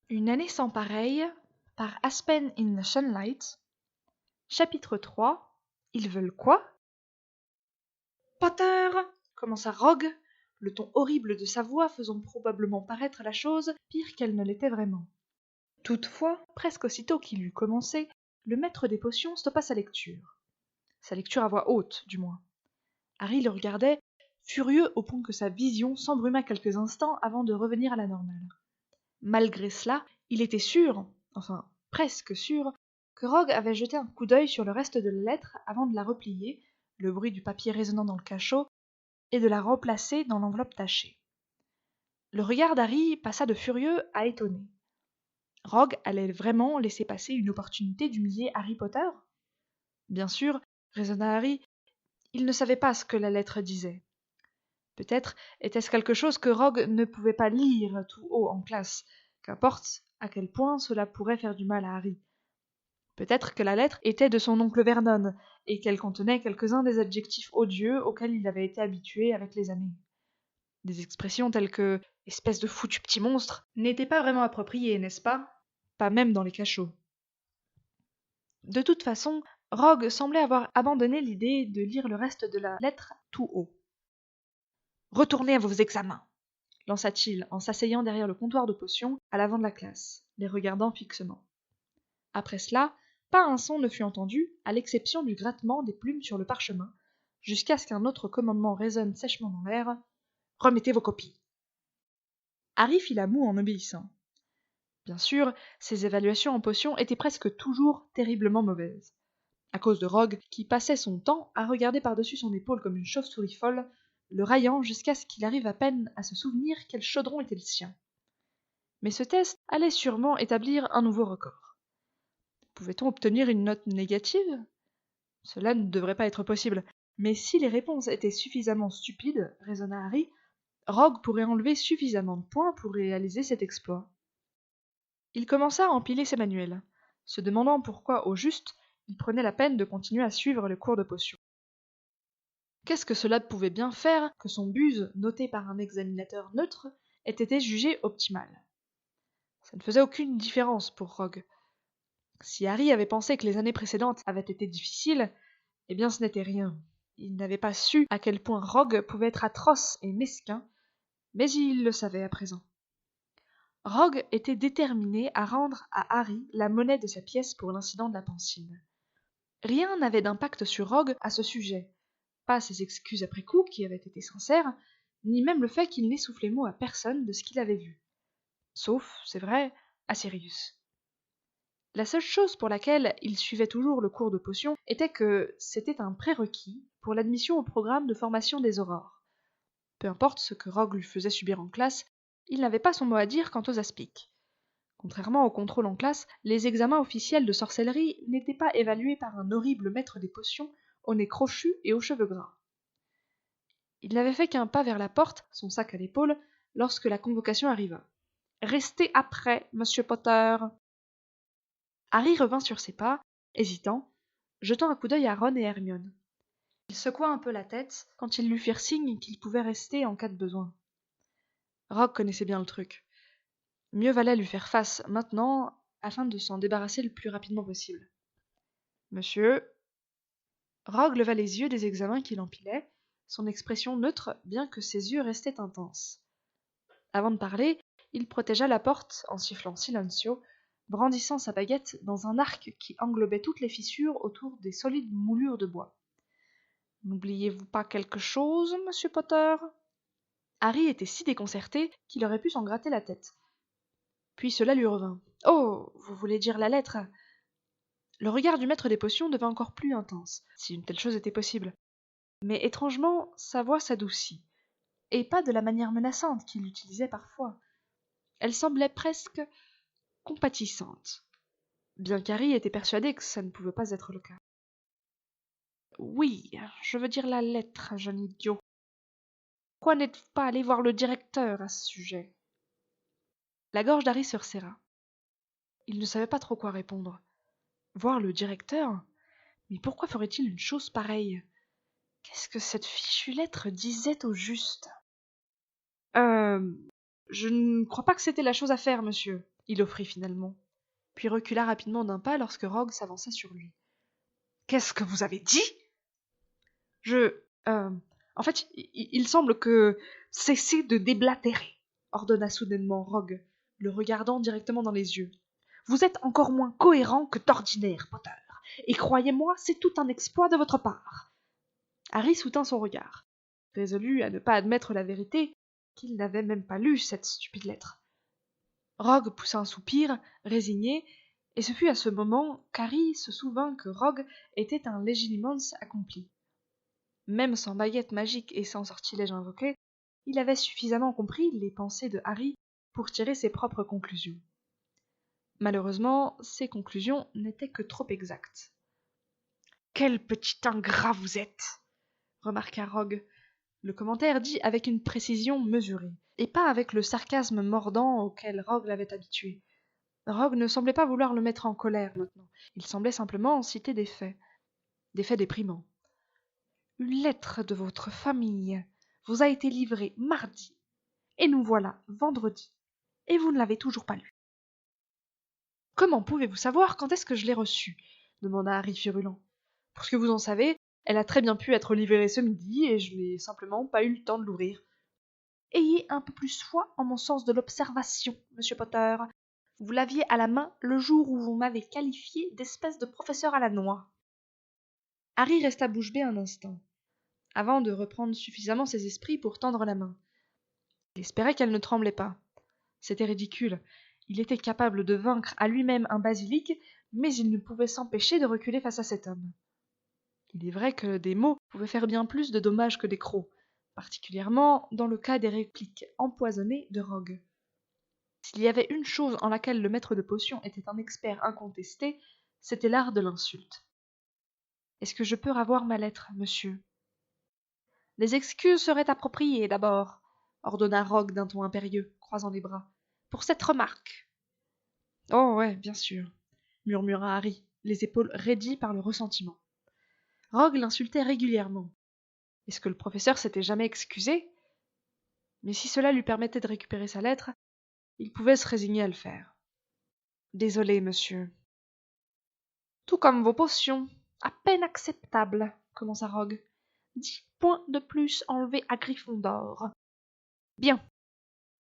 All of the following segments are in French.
Une année sans pareille, par Aspen in the Sunlight. Chapitre 3. Ils veulent quoi? Potter! Commença Rogue, le ton horrible de sa voix faisant probablement paraître la chose pire qu'elle ne l'était vraiment. Toutefois, presque aussitôt qu'il eut commencé, le maître des potions stoppa sa lecture. Sa lecture à voix haute, du moins. Harry le regardait, furieux au point que sa vision s'embruma quelques instants avant de revenir à la normale. Malgré cela, il était sûr, enfin presque sûr, que Rogue avait jeté un coup d'œil sur le reste de la lettre avant de la replier, le bruit du papier résonnant dans le cachot, et de la replacer dans l'enveloppe tachée. Le regard d'Harry passa de furieux à étonné. Rogue allait vraiment laisser passer une opportunité d'humilier Harry Potter? Bien sûr, raisonna Harry, il ne savait pas ce que la lettre disait. Peut-être était-ce quelque chose que Rogue ne pouvait pas lire tout haut en classe, qu'importe à quel point cela pourrait faire du mal à Harry. Peut-être que la lettre était de son oncle Vernon, et qu'elle contenait quelques-uns des adjectifs odieux auxquels il avait été habitué avec les années. Des expressions telles que « espèce de foutu petit monstre » n'étaient pas vraiment appropriées, n'est-ce pas? Pas même dans les cachots. De toute façon, Rogue semblait avoir abandonné l'idée de lire le reste de la lettre tout haut. « Retournez à vos examens !» lança-t-il en s'asseyant derrière le comptoir de potions à l'avant de la classe, les regardant fixement. Après cela, pas un son ne fut entendu, à l'exception du grattement des plumes sur le parchemin, jusqu'à ce qu'un autre commandement résonne sèchement dans l'air. « Remettez vos copies !» Harry fit la moue en obéissant. Bien sûr, ses évaluations en potions étaient presque toujours terriblement mauvaises, à cause de Rogue qui passait son temps à regarder par-dessus son épaule comme une chauve-souris folle, le raillant jusqu'à ce qu'il arrive à peine à se souvenir quel chaudron était le sien. Mais ce test allait sûrement établir un nouveau record. Pouvait-on obtenir une note négative? Cela ne devrait pas être possible, mais si les réponses étaient suffisamment stupides, raisonna Harry, Rogue pourrait enlever suffisamment de points pour réaliser cet exploit. Il commença à empiler ses manuels, se demandant pourquoi, au juste, il prenait la peine de continuer à suivre le cours de potions. Qu'est-ce que cela pouvait bien faire que son buse, noté par un examinateur neutre, ait été jugé optimal? Ça ne faisait aucune différence pour Rogue. Si Harry avait pensé que les années précédentes avaient été difficiles, eh bien ce n'était rien. Il n'avait pas su à quel point Rogue pouvait être atroce et mesquin, mais il le savait à présent. Rogue était déterminé à rendre à Harry la monnaie de sa pièce pour l'incident de la pancine. Rien n'avait d'impact sur Rogue à ce sujet, pas ses excuses après coup qui avaient été sincères, ni même le fait qu'il n'ait soufflé mot à personne de ce qu'il avait vu. Sauf, c'est vrai, à Sirius. La seule chose pour laquelle il suivait toujours le cours de potions était que c'était un prérequis pour l'admission au programme de formation des aurores. Peu importe ce que Rogue lui faisait subir en classe, il n'avait pas son mot à dire quant aux aspics. Contrairement au contrôle en classe, les examens officiels de sorcellerie n'étaient pas évalués par un horrible maître des potions au nez crochu et aux cheveux gras. Il n'avait fait qu'un pas vers la porte, son sac à l'épaule, lorsque la convocation arriva. « Restez après, monsieur Potter !» Harry revint sur ses pas, hésitant, jetant un coup d'œil à Ron et Hermione. Il secoua un peu la tête quand ils lui firent signe qu'il pouvait rester en cas de besoin. Rogue connaissait bien le truc. Mieux valait lui faire face maintenant afin de s'en débarrasser le plus rapidement possible. « Monsieur ?» Rogue leva les yeux des examens qu'il empilait, son expression neutre bien que ses yeux restaient intenses. Avant de parler, il protégea la porte en sifflant silencio, brandissant sa baguette dans un arc qui englobait toutes les fissures autour des solides moulures de bois. « N'oubliez-vous pas quelque chose, monsieur Potter ?» Harry était si déconcerté qu'il aurait pu s'en gratter la tête. Puis cela lui revint. « Oh, vous voulez dire la lettre ?» Le regard du maître des potions devint encore plus intense, si une telle chose était possible. Mais étrangement, sa voix s'adoucit, et pas de la manière menaçante qu'il utilisait parfois. Elle semblait presque compatissante, bien qu'Harry était persuadé que ça ne pouvait pas être le cas. « Oui, je veux dire la lettre, jeune idiot. Pourquoi n'êtes-vous pas allé voir le directeur à ce sujet ?» La gorge d'Harry se resserra. Il ne savait pas trop quoi répondre. Voir le directeur? Mais pourquoi ferait-il une chose pareille? Qu'est-ce que cette fichue lettre disait au juste? Je ne crois pas que c'était la chose à faire, monsieur, il offrit finalement, puis recula rapidement d'un pas lorsque Rogue s'avança sur lui. Qu'est-ce que vous avez dit? Je. En fait, il semble que. Cessez de déblatérer, ordonna soudainement Rogue, le regardant directement dans les yeux. Vous êtes encore moins cohérent que d'ordinaire, Potter, et croyez-moi, c'est tout un exploit de votre part. Harry soutint son regard, résolu à ne pas admettre la vérité, qu'il n'avait même pas lu cette stupide lettre. Rogue poussa un soupir, résigné, et ce fut à ce moment qu'Harry se souvint que Rogue était un Legilimens accompli. Même sans baguette magique et sans sortilège invoqué, il avait suffisamment compris les pensées de Harry pour tirer ses propres conclusions. Malheureusement, ces conclusions n'étaient que trop exactes. « Quel petit ingrat vous êtes !» remarqua Rogue. Le commentaire dit avec une précision mesurée, et pas avec le sarcasme mordant auquel Rogue l'avait habitué. Rogue ne semblait pas vouloir le mettre en colère maintenant, il semblait simplement citer des faits déprimants. Une lettre de votre famille vous a été livrée mardi, et nous voilà vendredi, et vous ne l'avez toujours pas lue. Comment pouvez-vous savoir quand est-ce que je l'ai reçue? Demanda Harry furulent. Pour ce que vous en savez, elle a très bien pu être livrée ce midi, et je n'ai simplement pas eu le temps de l'ouvrir. Ayez un peu plus foi en mon sens de l'observation, monsieur Potter. Vous l'aviez à la main le jour où vous m'avez qualifié d'espèce de professeur à la noix. Harry resta bouche bée un instant, avant de reprendre suffisamment ses esprits pour tendre la main. Il espérait qu'elle ne tremblait pas. C'était ridicule. Il était capable de vaincre à lui-même un basilic, mais il ne pouvait s'empêcher de reculer face à cet homme. Il est vrai que des mots pouvaient faire bien plus de dommages que des crocs, particulièrement dans le cas des répliques empoisonnées de Rogue. S'il y avait une chose en laquelle le maître de potions était un expert incontesté, c'était l'art de l'insulte. « Est-ce que je peux avoir ma lettre, monsieur ?» « Les excuses seraient appropriées, d'abord, » ordonna Rogue d'un ton impérieux, croisant les bras, « pour cette remarque. »« Oh ouais, bien sûr, » murmura Harry, les épaules raidies par le ressentiment. Rogue l'insultait régulièrement. Est-ce que le professeur s'était jamais excusé? Mais si cela lui permettait de récupérer sa lettre, il pouvait se résigner à le faire. « Désolé, monsieur. »« Tout comme vos potions, à peine acceptables, » commença Rogue. « 10 points de plus enlevés à Gryffondor. »« Bien.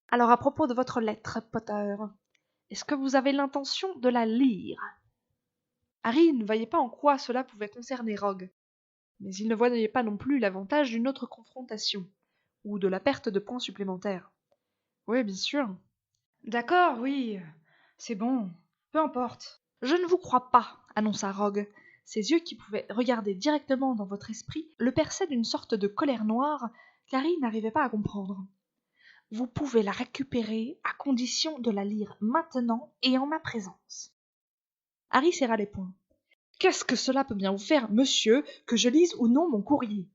Alors à propos de votre lettre, Potter, est-ce que vous avez l'intention de la lire ?» Harry ne voyait pas en quoi cela pouvait concerner Rogue, mais il ne voyait pas non plus l'avantage d'une autre confrontation, ou de la perte de points supplémentaires. « Oui, bien sûr. »« D'accord, oui. C'est bon. Peu importe. »« Je ne vous crois pas, » annonça Rogue. Ses yeux, qui pouvaient regarder directement dans votre esprit, le perçaient d'une sorte de colère noire qu'Harry n'arrivait pas à comprendre. « Vous pouvez la récupérer à condition de la lire maintenant et en ma présence. » Harry serra les poings. « Qu'est-ce que cela peut bien vous faire, monsieur, que je lise ou non mon courrier? »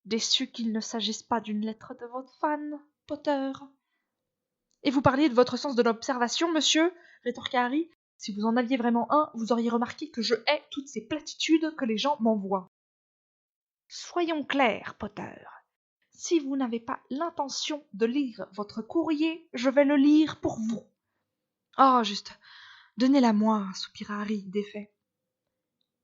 Déçu qu'il ne s'agisse pas d'une lettre de votre fan, Potter. « Et vous parliez de votre sens de l'observation, monsieur, » rétorqua Harry. « Si vous en aviez vraiment un, vous auriez remarqué que je hais toutes ces platitudes que les gens m'envoient. » Soyons clairs, Potter. Si vous n'avez pas l'intention de lire votre courrier, je vais le lire pour vous. Oh, juste, donnez-la-moi, soupira Harry, défait.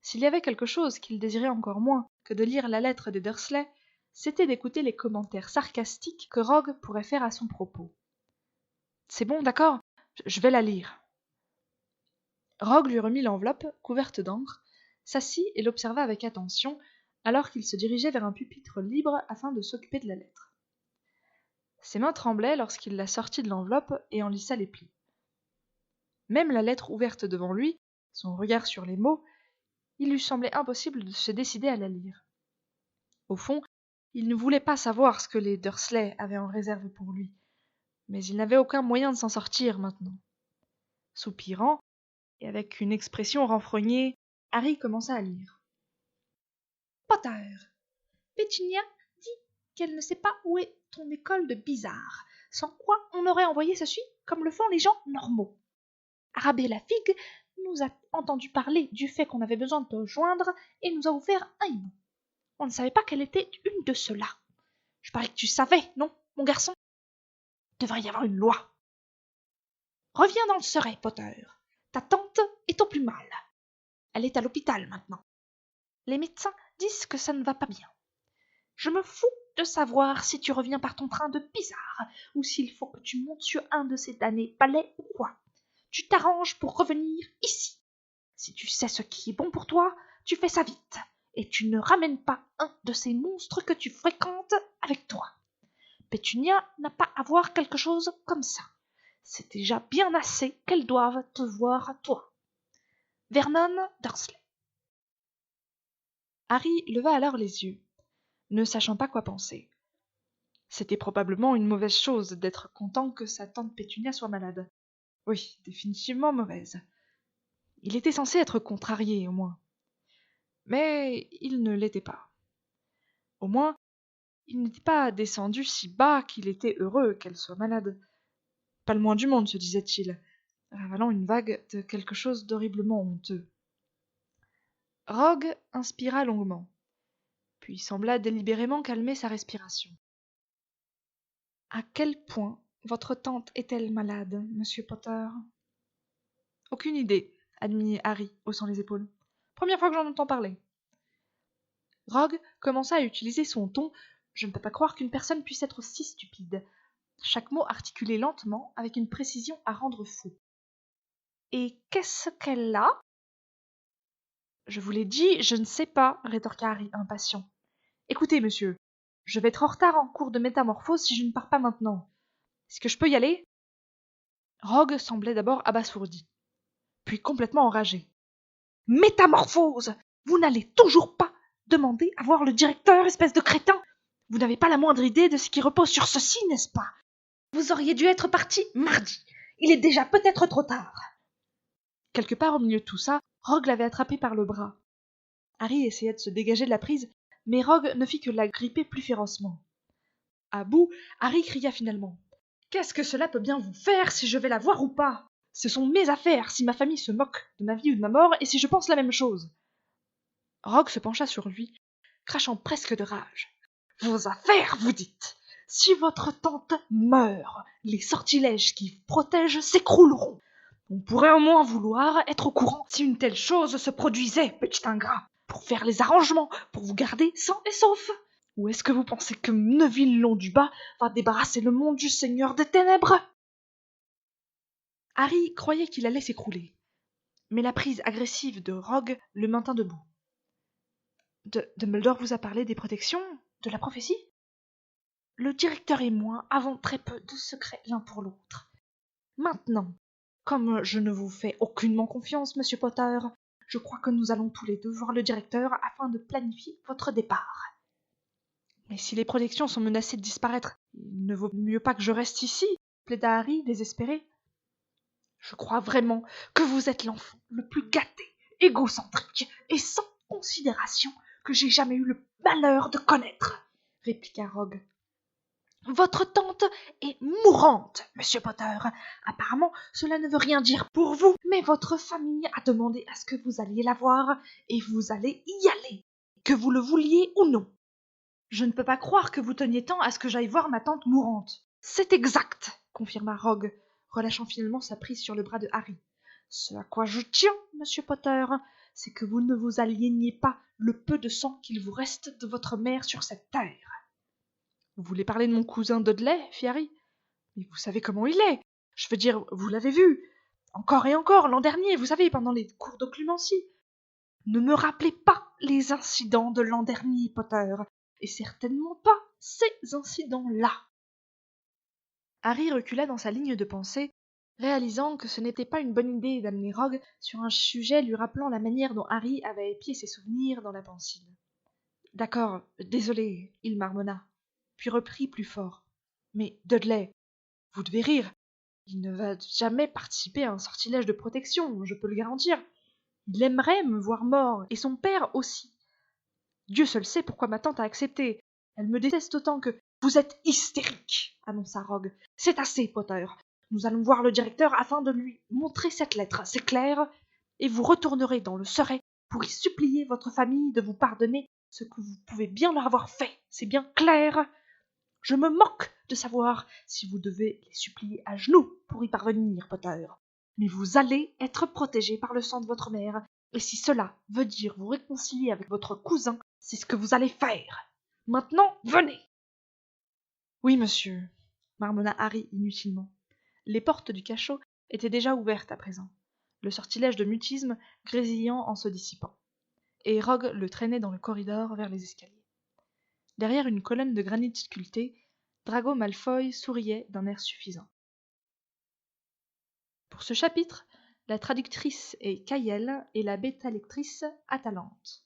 S'il y avait quelque chose qu'il désirait encore moins que de lire la lettre des Dursley, c'était d'écouter les commentaires sarcastiques que Rogue pourrait faire à son propos. C'est bon, d'accord, je vais la lire. Rogue lui remit l'enveloppe, couverte d'encre, s'assit et l'observa avec attention, alors qu'il se dirigeait vers un pupitre libre afin de s'occuper de la lettre. Ses mains tremblaient lorsqu'il la sortit de l'enveloppe et en lissa les plis. Même la lettre ouverte devant lui, son regard sur les mots, il lui semblait impossible de se décider à la lire. Au fond, il ne voulait pas savoir ce que les Dursley avaient en réserve pour lui, mais il n'avait aucun moyen de s'en sortir maintenant. Soupirant, et avec une expression renfrognée, Harry commença à lire. Potter, Pétunia dit qu'elle ne sait pas où est ton école de bizarre, sans quoi on aurait envoyé ceci comme le font les gens normaux. Arabelle la figue nous a entendu parler du fait qu'on avait besoin de te joindre et nous a offert un hibou. On ne savait pas qu'elle était une de ceux-là. Je parie que tu savais, non, mon garçon? devrait y avoir une loi. Reviens dans le Surrey, Potter. Ta tante est au plus mal. Elle est à l'hôpital maintenant. Les médecins disent que ça ne va pas bien. Je me fous de savoir si tu reviens par ton train de bizarre ou s'il faut que tu montes sur un de ces damnés palais ou quoi. Tu t'arranges pour revenir ici. Si tu sais ce qui est bon pour toi, tu fais ça vite. Et tu ne ramènes pas un de ces monstres que tu fréquentes avec toi. Pétunia n'a pas à voir quelque chose comme ça. C'est déjà bien assez qu'elle doive te voir toi. Vernon Dursley. Harry leva alors les yeux, ne sachant pas quoi penser. C'était probablement une mauvaise chose d'être content que sa tante Pétunia soit malade. Oui, définitivement mauvaise. Il était censé être contrarié, au moins. Mais il ne l'était pas. Au moins, il n'était pas descendu si bas qu'il était heureux qu'elle soit malade. Pas le moins du monde, se disait-il, ravalant une vague de quelque chose d'horriblement honteux. Rogue inspira longuement, puis sembla délibérément calmer sa respiration. « À quel point votre tante est-elle malade, monsieur Potter ?»« Aucune idée, » admit Harry, haussant les épaules. « Première fois que j'en entends parler. » Rogue commença à utiliser son ton. Je ne peux pas croire qu'une personne puisse être aussi stupide. Chaque mot articulé lentement, avec une précision à rendre fou. « Et qu'est-ce qu'elle a ?» « Je vous l'ai dit, je ne sais pas, » rétorqua Harry, impatient. « Écoutez, monsieur, je vais être en retard en cours de métamorphose si je ne pars pas maintenant. Est-ce que je peux y aller ?» Rogue semblait d'abord abasourdi, puis complètement enragé. « Métamorphose ! Vous n'allez toujours pas demander à voir le directeur, espèce de crétin! Vous n'avez pas la moindre idée de ce qui repose sur ceci, n'est-ce pas? Vous auriez dû être parti mardi. Il est déjà peut-être trop tard. » Quelque part au milieu de tout ça, Rogue l'avait attrapé par le bras. Harry essaya de se dégager de la prise, mais Rogue ne fit que la gripper plus férocement. À bout, Harry cria finalement. « Qu'est-ce que cela peut bien vous faire si je vais la voir ou pas? Ce sont mes affaires si ma famille se moque de ma vie ou de ma mort et si je pense la même chose. » Rogue se pencha sur lui, crachant presque de rage. « Vos affaires, vous dites? Si votre tante meurt, les sortilèges qui vous protègent s'écrouleront. On pourrait au moins vouloir être au courant si une telle chose se produisait, petit ingrat, pour faire les arrangements, pour vous garder sain et sauf. Ou est-ce que vous pensez que Neuville-Long-du-Bas va débarrasser le monde du Seigneur des Ténèbres ?» Harry croyait qu'il allait s'écrouler, mais la prise agressive de Rogue le maintint debout. Dumbledore vous a parlé des protections, de la prophétie ? Le directeur et moi avons très peu de secrets l'un pour l'autre. Maintenant, comme je ne vous fais aucunement confiance, monsieur Potter, je crois que nous allons tous les deux voir le directeur afin de planifier votre départ. Mais si les protections sont menacées de disparaître, il ne vaut mieux pas que je reste ici, plaida Harry, désespéré. Je crois vraiment que vous êtes l'enfant le plus gâté, égocentrique et sans considération que j'ai jamais eu le malheur de connaître, répliqua Rogue. Votre tante est mourante, monsieur Potter. Apparemment, cela ne veut rien dire pour vous, mais votre famille a demandé à ce que vous alliez la voir, et vous allez y aller, que vous le vouliez ou non. Je ne peux pas croire que vous teniez tant à ce que j'aille voir ma tante mourante. C'est exact, confirma Rogue, relâchant finalement sa prise sur le bras de Harry. Ce à quoi je tiens, monsieur Potter, c'est que vous ne vous aliéniez pas le peu de sang qu'il vous reste de votre mère sur cette terre. Vous voulez parler de mon cousin Dudley, fit Harry. Mais vous savez comment il est. Je veux dire, vous l'avez vu. Encore et encore, l'an dernier, vous savez, pendant les cours d'occlumencie. Ne me rappelez pas les incidents de l'an dernier, Potter, et certainement pas ces incidents-là. Harry recula dans sa ligne de pensée, réalisant que ce n'était pas une bonne idée d'amener Rogue sur un sujet lui rappelant la manière dont Harry avait épié ses souvenirs dans la pensive. « D'accord, désolé, il marmonna, puis reprit plus fort. « Mais Dudley, vous devez rire. Il ne va jamais participer à un sortilège de protection, je peux le garantir. Il aimerait me voir mort, et son père aussi. Dieu seul sait pourquoi ma tante a accepté. Elle me déteste autant que... »« Vous êtes hystérique, » annonça Rogue. « C'est assez, Potter. Nous allons voir le directeur afin de lui montrer cette lettre, c'est clair, et vous retournerez dans le Surrey pour y supplier votre famille de vous pardonner ce que vous pouvez bien leur avoir fait, c'est bien clair. Je me moque de savoir si vous devez les supplier à genoux pour y parvenir, Potter. Mais vous allez être protégé par le sang de votre mère, et si cela veut dire vous réconcilier avec votre cousin, c'est ce que vous allez faire. Maintenant, venez. Oui, monsieur, marmonna Harry inutilement. Les portes du cachot étaient déjà ouvertes à présent, le sortilège de mutisme grésillant en se dissipant, et Rogue le traînait dans le corridor vers les escaliers. Derrière une colonne de granit sculpté, Drago Malfoy souriait d'un air suffisant. Pour ce chapitre, la traductrice est Kayel et la bêta lectrice Atalante.